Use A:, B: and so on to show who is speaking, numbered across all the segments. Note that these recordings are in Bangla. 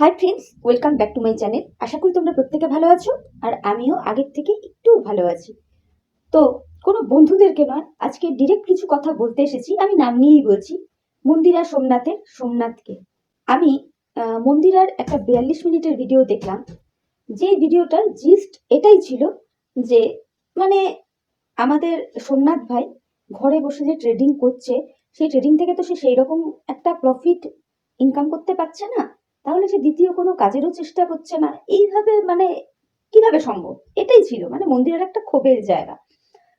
A: High friends, welcome back to my channel. আশা করি তোমরা প্রত্যেকে ভালো আছো, আর আমিও আগের থেকে একটু ভালো আছি। তো কোনো বন্ধুদেরকে নয়, আজকে ডিরেক্ট কিছু কথা বলতে এসেছি। আমি নাম নিয়েই বলছি, মন্দিরা সোমনাথের সোমনাথকে। আমি মন্দিরার একটা 42 মিনিটের ভিডিও দেখলাম। যে ভিডিওটার জিস্ট এটাই ছিল যে মানে আমাদের সোমনাথ ভাই ঘরে বসে যে ট্রেডিং করছে, সেই ট্রেডিং থেকে তো সে সেই রকম একটা প্রফিট ইনকাম করতে পারছে না, তাহলে সে দ্বিতীয় কোনো কাজেরও চেষ্টা করছে না। এইভাবে কিভাবে সম্ভব? এটাই ছিল মন্দিরের একটা ক্ষোভের জায়গা।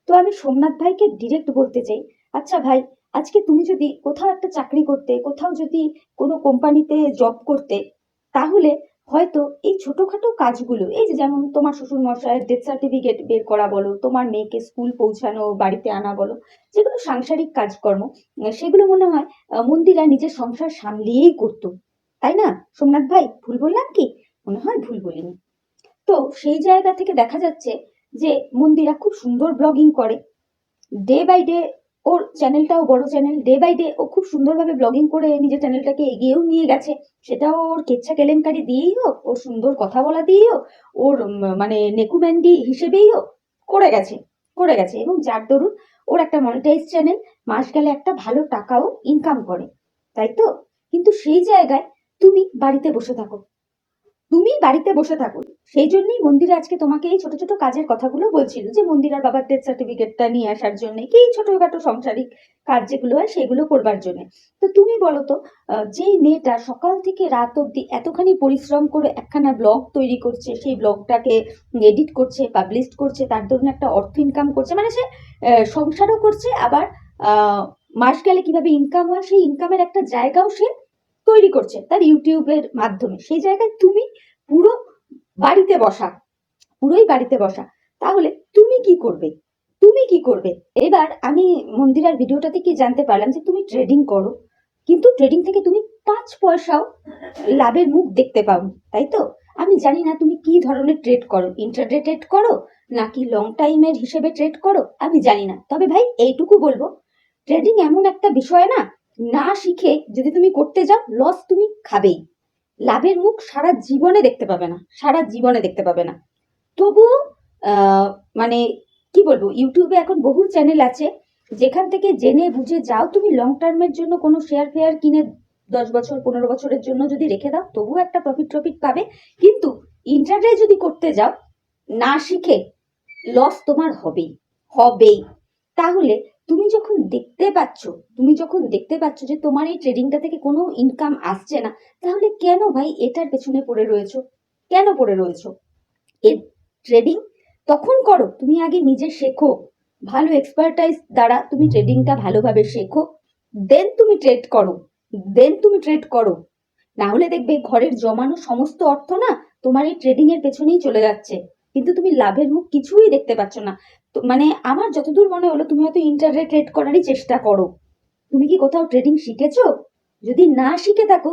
A: তো আমি সোমনাথ ভাইকে ডিরেক্ট বলতে চাই, আচ্ছা ভাই, আজকে তুমি যদি কোথাও একটা চাকরি করতে, কোথাও যদি কোনো কোম্পানিতে জব করতে, তাহলে হয়তো এই ছোটখাটো কাজগুলো, এই যে যেমন তোমার শ্বশুর মশাইয়ের ডেথ সার্টিফিকেট বের করা বলো, তোমার মেয়েকে স্কুল পৌঁছানো, বাড়িতে আনা বলো, যেগুলো সাংসারিক কাজকর্ম, সেগুলো মনে হয় মন্দিরা নিজের সংসার সামলিয়েই করতো। তাই না সোমনাথ ভাই? ভুল বললাম কি? মনে হয় ভুল বলিনি। তো সেই জায়গা থেকে দেখা যাচ্ছে যে মন্দিরা খুব সুন্দর ব্লগিং করে। ডে বাই ডে ওর চ্যানেলটাও বড় চ্যানেল, ডে বাই ডে ও খুব সুন্দরভাবে ব্লগিং করে নিজের চ্যানেলটাকে এগিয়েও নিয়ে গেছে। সেটাও ওর কেচ্ছা কেলেঙ্কারি দিয়েই হোক, ওর সুন্দর কথা বলা দিয়েই হোক, ওর নেকুম্যান্ডি হিসেবেই হোক, করে গেছে, করে গেছে। এবং যার দরুন ওর একটা মনিটাইজ চ্যানেল, মাস গেলে একটা ভালো টাকাও ইনকাম করে, তাই তো? কিন্তু সেই জায়গায় তুমি বাড়িতে বসে থাকো, তুমি বাড়িতে বসে থাকো। সেই জন্যই মন্দিরা আজকে তোমাকে এই ছোট ছোট কাজের কথাগুলো বলছিল, যে মন্দিরার বাবার ডেথ সার্টিফিকেটটা নিয়ে আসার জন্য, কি ছোটখাটো সংসারিক কাজ যেগুলো হয় সেগুলো করবার জন্য। তো তুমি বলো তো, যেই মেয়েটা সকাল থেকে রাত অব্দি এতখানি পরিশ্রম করে একখানা ব্লগ তৈরি করছে, সেই ব্লগটাকে এডিট করছে, পাবলিশ করছে, তার ধরুন একটা অর্থ ইনকাম করছে, সে সংসারও করছে, আবার মাস গেলে কিভাবে ইনকাম হয় সেই ইনকামের একটা জায়গাও সে তৈরি করছে তার ইউটিউবের মাধ্যমে। সেই জায়গায় তুমি পুরো বাড়িতে বসা, পুরোই বাড়িতে বসা। তাহলে তুমি কি করবে? তুমি কি করবে? এবার আমি মন্দিরার ভিডিওটাতে কি জানতে পারলাম যে তুমি ট্রেডিং করো, কিন্তু ট্রেডিং থেকে তুমি 5 পয়সাও লাভের মুখ দেখতে পাও, তাই তো? আমি জানি না তুমি কি ধরনের ট্রেড করো, ইন্টারডে ট্রেড করো নাকি লং টাইমের হিসেবে ট্রেড করো, আমি জানি না। তবে ভাই এইটুকু বলবো, ট্রেডিং এমন একটা বিষয় না, না শিখে যদি তুমি করতে যাও, লস তুমি খাবেই, লাভের মুখ সারা জীবনে দেখতে পাবে না, সারা জীবনে দেখতে পাবে না। তবুও আহ, মানে কি বলবো, ইউটিউবে এখন বহু চ্যানেল আছে যেখান থেকে জেনে বুঝে যাও তুমি। লং টার্মের জন্য কোনো শেয়ার ফেয়ার কিনে 10 বছর 15 বছরের জন্য যদি রেখে দাও, তবুও একটা প্রফিট পাবে। কিন্তু ইন্টারডে যদি করতে যাও না শিখে, লস তোমার হবেই, হবেই। তাহলে তুমি যখন দেখতে পাচ্ছ যে তোমার এই ট্রেডিংটা থেকে কোনো ইনকাম আসছে না, তাহলে কেন ভাই এটার পেছনে পড়ে রয়েছো? কেন পড়ে রয়েছো? এর ট্রেডিং তখন করো, তুমি আগে নিজে শেখো, ভালো এক্সপার্টাইজ দ্বারা তুমি ট্রেডিংটা ভালোভাবে শেখো, দেন তুমি ট্রেড করো, দেন তুমি ট্রেড করো। না হলে দেখবে ঘরের জমানো সমস্ত অর্থ না তোমার এই ট্রেডিং এর পেছনেই চলে যাচ্ছে, কিন্তু তুমি লাভের মুখ কিছুই দেখতে পাচ্ছ না। তো আমার যতদূর মনে হলো, তুমি হয়তো ইন্টারনেট ট্রেড করারই চেষ্টা করো। তুমি কি কোথাও ট্রেডিং শিখেছো? যদি না শিখে থাকো,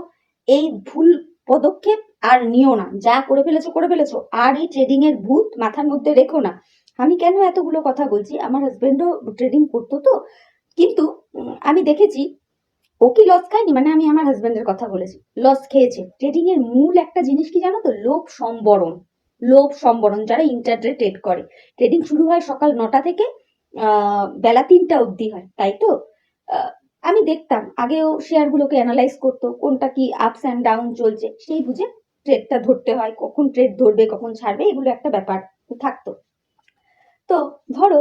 A: এই ভুল পদক্ষেপ আর নিও না। যা করে ফেলেছো করে ফেলেছো, আর এই ট্রেডিং এর ভূত মাথার মধ্যে রেখো না। আমি কেন এতগুলো কথা বলছি, আমার হাজবেন্ডও ট্রেডিং করতো তো, কিন্তু আমি দেখেছি ও কি লস খায়নি, আমি আমার হাজবেন্ডের কথা বলেছি, লস খেয়েছে। ট্রেডিং এর মূল একটা জিনিস কি জানো তো? লোভ সম্বরণ। লোভ সম্বরণ। যারা ইন্টারডে ট্রেড করে, ট্রেডিং শুরু হয় সকাল 9টা থেকে বেলা 3টা অবধি হয়, তাই তো? আমি দেখতাম আগেও শেয়ারগুলোকে অ্যানালাইজ করতো, কোনটা কি আপস অ্যান্ড ডাউন চলছে, সেই বুঝে ট্রেডটা ধরতে হয়, কখন ট্রেড ধরবে কখন ছাড়বে, এগুলো একটা ব্যাপার থাকতো। তো ধরো,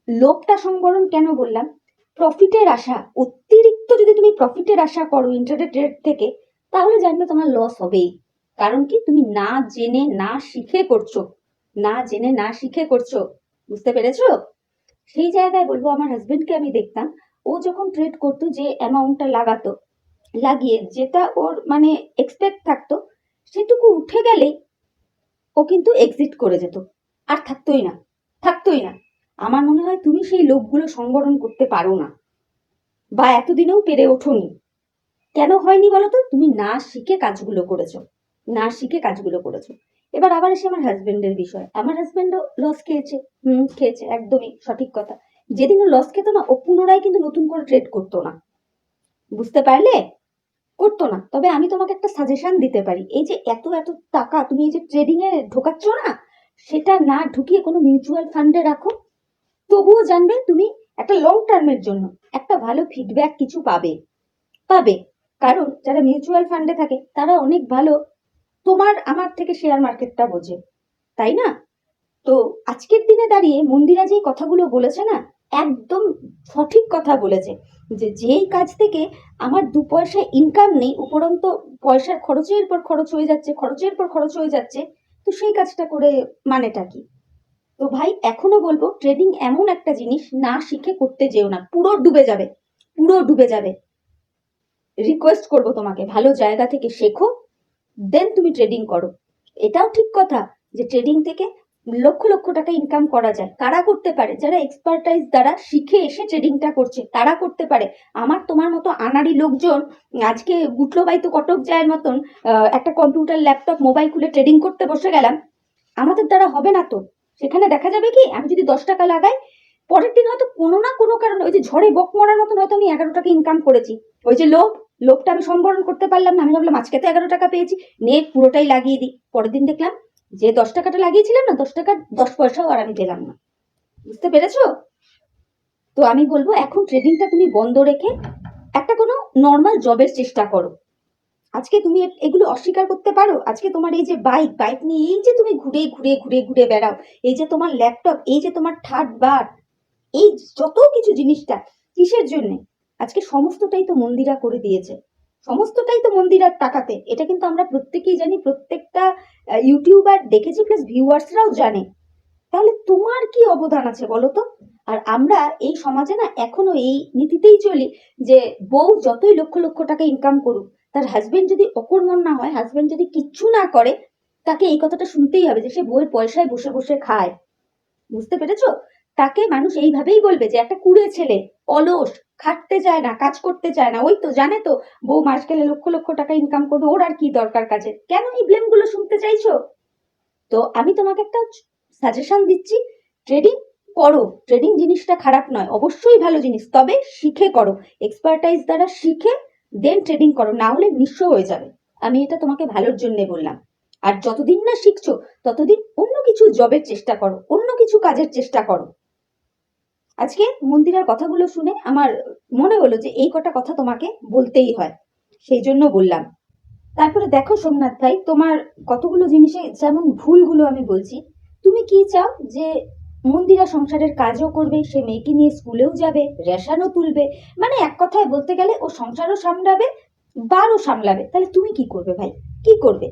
A: লোভটা সংবরণ কেন বললাম? প্রফিটের আশা, অতিরিক্ত যদি তুমি প্রফিটের আশা করো ইন্টারডে ট্রেড থেকে, তাহলে জানবে তোমার লস হবেই। কারণ কি, তুমি না জেনে না শিখে করছো, না জেনে না শিখে করছো। বুঝতে পেরেছো? সেই জায়গায় বলবো, আমার হাজবেন্ডকে আমি দেখতাম, ও যখন ট্রেড করতো, যে অ্যামাউন্টটা লাগাতো, লাগিয়ে যেটা ওর এক্সপেক্ট থাকতো, সেটুকু উঠে গেলেই ও কিন্তু এক্সিট করে যেত, আর থাকতোই না, থাকতোই না। আমার মনে হয় তুমি সেই লোকগুলো সংবরণ করতে পারো না, বা এতদিনেও পেরে ওঠোনি। কেন হয়নি বলো তো? তুমি না শিখে কাজগুলো করেছো, না শিখে কাজগুলো করেছো। এবার আবার এসে আমার হাজবেন্ডের বিষয়, আমার হাজবেন্ডও লস খেয়েছে। খেয়েছে, একদমই সঠিক কথা। যেদিন ও লস খেত না, ও পুনরায় কিন্তু নতুন করে ট্রেড করতো না। বুঝতে পারলে? করতো না। তবে আমি তোমাকে একটা সাজেশন দিতে পারি, এই যে এত এত টাকা তুমি এই যে ট্রেডিং এ ঢোকাচ্ছ না, সেটা না ঢুকিয়ে কোনো মিউচুয়াল ফান্ডে রাখো, তবুও জানবে তুমি একটা লং টার্মের জন্য একটা ভালো ফিডব্যাক কিছু পাবে। পাবে, কারণ যারা মিউচুয়াল ফান্ডে থাকে তারা অনেক ভালো তোমার আমার থেকে শেয়ার মার্কেটটা বোঝে, তাই না? তো আজকের দিনে দাঁড়িয়ে মন্দিরা যে কথাগুলো বলেছে না, একদম সঠিক কথা বলেছে, যে যেই কাজ থেকে আমার 2 পয়সা ইনকাম নেই, উপরন্ত পয়সার খরচের পর খরচ হয়ে যাচ্ছে, খরচের পর খরচ হয়ে যাচ্ছে, তো সেই কাজটা করে মানেটা কি? তো ভাই এখনো বলবো, ট্রেডিং এমন একটা জিনিস, না শিখে করতে যেও না, পুরো ডুবে যাবে, পুরো ডুবে যাবে। রিকোয়েস্ট করবো তোমাকে, ভালো জায়গা থেকে শেখো, দেন তুমি ট্রেডিং করো। এটাও ঠিক কথা যে ট্রেডিং থেকে লক্ষ লক্ষ টাকা ইনকাম করা যায়। কারা করতে পারে? যারা এক্সপার্টাইজ দ্বারা শিখে এসে ট্রেডিংটা করছে তারা করতে পারে। আমার তোমার মতো আনাড়ি লোকজন আজকে গুটলো বাইতো কটক জায়ের মতন একটা কম্পিউটার ল্যাপটপ মোবাইল খুলে ট্রেডিং করতে বসে গেলাম, আমাদের দ্বারা হবে না। তো সেখানে দেখা যাবে কি, আমি যদি 10 টাকা লাগাই, পরের দিন হয়তো কোনো না কোনো কারণে ওই যে ঝড়ে বক মরার মতন হয়তো আমি 11 টাকা ইনকাম করেছি। ওই যে লোভটা আমি সম্বরণ করতে পারলাম না, আমি ভাবলাম আজকে তো 11 টাকা পেয়েছি, নিয়ে পুরোটাই লাগিয়ে দিই। পরের দিন দেখলাম যে 10 টাকাটা লাগিয়েছিলাম না, 10 টাকার 10 পয়সাও আর আমি দিলাম না। বুঝতে পেরেছো? তো আমি বলবো এখন ট্রেডিংটা তুমি বন্ধ রেখে একটা কোনো নর্মাল জবের চেষ্টা করো। আজকে তুমি এগুলো অস্বীকার করতে পারো? আজকে তোমার এই যে বাইক নিয়ে এই যে তুমি ঘুরে ঘুরে ঘুরে ঘুরে বেড়াও, এই যে তোমার ল্যাপটপ, এই যে তোমার থার্ড বার, এই যত কিছু জিনিসটা কিসের জন্য? আজকে সমস্তটাই তো মন্দিরা করে দিয়েছে, সমস্তটাই তো মন্দিরার টাকাতে। এটা কিন্তু আমরা প্রত্যেকেই জানি, প্রত্যেকটা ইউটিউবার দেখেছি, প্লাস ভিউয়ার্সরাও জানে। তাহলে তোমার কি অবদান আছে বলো তো? আর আমরা এই সমাজে না এখনো এই নীতিতেই চলি যে বউ যতই লক্ষ লক্ষ টাকা ইনকাম করুক, তার হাজবেন্ড যদি অকর্মণ না হয়, হাজবেন্ড যদি কিচ্ছু না করে, তাকে এই কথাটা শুনতেই হবে যে সে বউয়ের পয়সায় বসে বসে খায়। বুঝতে পেরেছো? তাকে মানুষ এইভাবেই বলবে যে একটা কুড়ে ছেলে, অলস, খাটতে চায় না, কাজ করতে চায় না। ওই তো জানে তো বউ মাস গেলে লক্ষ লক্ষ টাকা ইনকাম করবে, ওর আর কি দরকার কাজের? কেন এই ব্লেম গুলো শুনতে চাইছো? তো আমি তোমাকে একটা সাজেশন দিচ্ছি, ট্রেডিং করো। ট্রেডিং জিনিসটা খারাপ নয়, অবশ্যই ভালো জিনিস, তবে শিখে করো, এক্সপার্টাইজ দ্বারা শিখে দেন ট্রেডিং করো, না হলে নিঃস্ব হয়ে যাবে। আমি এটা তোমাকে ভালোর জন্য বললাম। আর যতদিন না শিখছো ততদিন অন্য কিছু জবের চেষ্টা করো, অন্য কিছু কাজের চেষ্টা করো। আজকে মন্দিরার কথাগুলো শুনে আমার মনে হলো যে এই কটা কথা তোমাকে বলতেই হয়, সেই জন্য বললাম। তারপরে দেখো সোমনাথ ভাই, তোমার কতগুলো জিনিসে যেমন ভুলগুলো আমি বলছি, তুমি কি চাও যে মন্দিরা সংসারের কাজও করবে, সে মেয়েকে নিয়ে স্কুলেও যাবে, রেশনও তুলবে, মানে এক কথায় বলতে গেলে ও সংসারও সামলাবে, বারও সামলাবে। তাহলে তুমি কি করবে ভাই? কি করবে?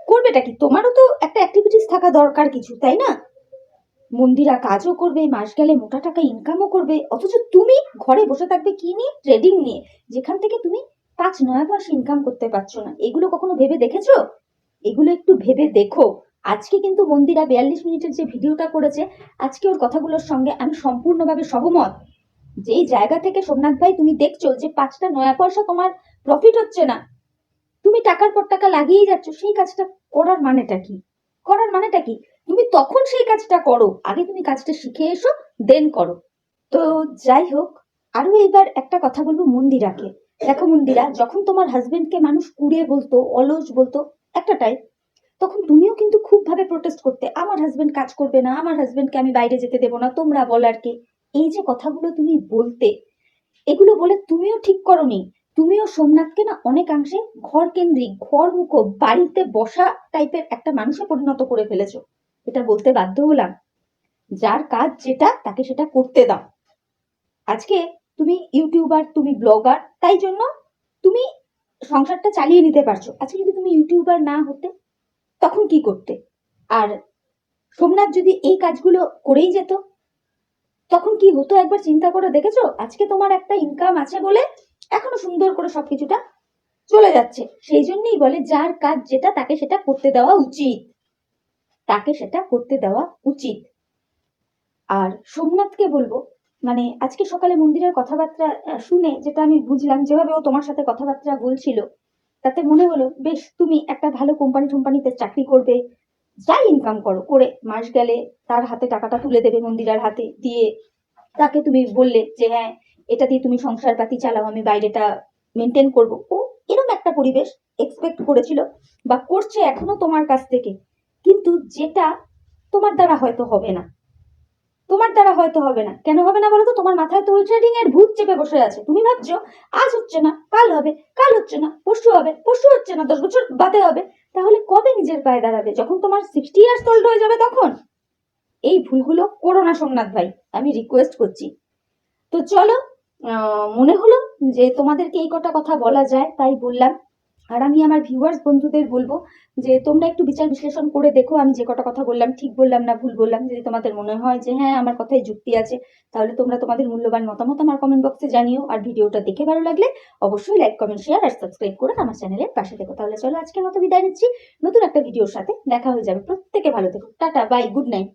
A: করবেটা কি? তোমারও তো একটা অ্যাক্টিভিটিস থাকা দরকার কিছু, তাই না? মন্দিরা কাজও করবে, মাস গেলে মোটা টাকা ইনকামও করবে, অথচ তুমি ঘরে বসে থাকবে কি নিয়ে? ট্রেডিং নিয়ে, যেখান থেকে তুমি 5-9 মাস ইনকাম করতে পারছো না। এগুলো কখনো ভেবে দেখেছো? এগুলো একটু ভেবে দেখো। আজকে কিন্তু মন্দিরা 42 মিনিটের যে ভিডিওটা করেছে, আজকে ওর কথাগুলোর সঙ্গে আমি সম্পূর্ণভাবে সহমত। যেই জায়গা থেকে সোমনাথ ভাই তুমি দেখছো যে 5টা 9 পয়সা তোমার প্রফিট হচ্ছে না, তুমি টাকার পর টাকা লাগিয়েই যাচ্ছ, সেই কাজটা করার মানেটা কি? করার মানেটা কি? তুমি তখন সেই কাজটা করো, আগে তুমি কাজটা শিখে এসো, দেন করো। তো যাই হোক, আরো এবার একটা কথা বলবো মন্দিরাকে। দেখো মন্দিরা, যখন তোমার হাজবেন্ডকে মানুষ কুড়ে বলতো, অলস বলতো একটা টাইম, তখন তুমিও কিন্তু খুব ভাবে প্রোটেস্ট করতে, আমার হাজবেন্ড কাজ করবে না, আমার হাজবেন্ডকে আমি বাইরে যেতে দেবো না, তোমরা বলার কে? এই যে কথাগুলো তুমি বলতে, এগুলো বলে তুমিও ঠিক করনি। তুমিও সোমনাথকে না অনেকাংশে ঘর কেন্দ্রিক, ঘর মুখো, বাড়িতে বসা টাইপের একটা মানুষে পরিণত করে ফেলেছো। এটা বলতে বাধ্য হলাম। যার কাজ যেটা, তাকে সেটা করতে দাও। আজকে তুমি ইউটিউবার, তুমি ব্লগার, তাই জন্য তুমি সংসারটা চালিয়ে নিতে পারছো। আজকে যদি তুমি ইউটিউবার না হতে, তখন কি করতে? আর সোমনাথ যদি এই কাজগুলো করেই যেত, তখন কি হতো একবার চিন্তা করে দেখেছো? আজকে তোমার একটা ইনকাম আছে বলে এখনো সুন্দর করে সবকিছুটা চলে যাচ্ছে। সেই জন্যই বলে যার কাজ যেটা, তাকে সেটা করতে দেওয়া উচিত, তাকে সেটা করতে দেওয়া উচিত। আর সোমনাথকে বলবো, মানে আজকে সকালে মন্দিরের কথাবার্তা শুনে যেটা আমি বুঝলাম, যেভাবে ও তোমার সাথে কথাবার্তা বলছিল, তাতে মনে হলো বেশ তুমি একটা ভালো কোম্পানিতে চাকরি করবে, যাই ইনকাম করো করে মাস গেলে তার হাতে টাকাটা তুলে দেবে, মন্দিরার হাতে দিয়ে তাকে তুমি বললে যে হ্যাঁ, এটা দিয়ে তুমি সংসার পাতি চালাও, আমি বাইরেটা মেনটেন করব, ও এরকম একটা পরিবেশ এক্সপেক্ট করেছিল বা করছে এখনো তোমার কাছ থেকে, কিন্তু যেটা তোমার দ্বারা হয়তো হবে না। তোমার দ্বারা হয়তো হবে না, কেন হবে না বলো তো? তোমার মাথায় তো ওই ট্রেডিং এর ভূত চেপে বসে আছে। তুমি ভাবছো আজ হচ্ছে না কাল হবে, কাল হচ্ছে না পরশু হবে, পরশু হচ্ছে না 10 বছর বাদে হবে। তাহলে কবে নিজের পায়ে দাঁড়াবে? যখন তোমার 60 ইয়ার্স ওল্ড হয়ে যাবে তখন? এই ভুলগুলো করো না সোমনাথ ভাই, আমি রিকোয়েস্ট করছি। তো চলো, মনে হলো যে তোমাদেরকে এই কটা কথা বলা যায় তাই বললাম। আর আমি আমার ভিউয়ার্স বন্ধুদের বলবো যে তোমরা একটু বিচার বিশ্লেষণ করে দেখো আমি যে কটা কথা বললাম ঠিক বললাম না ভুল বললাম। যদি তোমাদের মনে হয় যে হ্যাঁ আমার কথায় যুক্তি আছে, তাহলে তোমরা তোমাদের মূল্যবান মতামত আমার কমেন্ট বক্সে জানিও। আর ভিডিওটা দেখে ভালো লাগলে অবশ্যই লাইক কমেন্ট শেয়ার আর সাবস্ক্রাইব করে আমার চ্যানেলের পাশে থেকো। তাহলে চলো আজকের মতো বিদায় নিচ্ছি, নতুন একটা ভিডিওর সাথে দেখা হয়ে যাবে। প্রত্যেকে ভালো থেকো, টাটা বাই, গুড নাইট।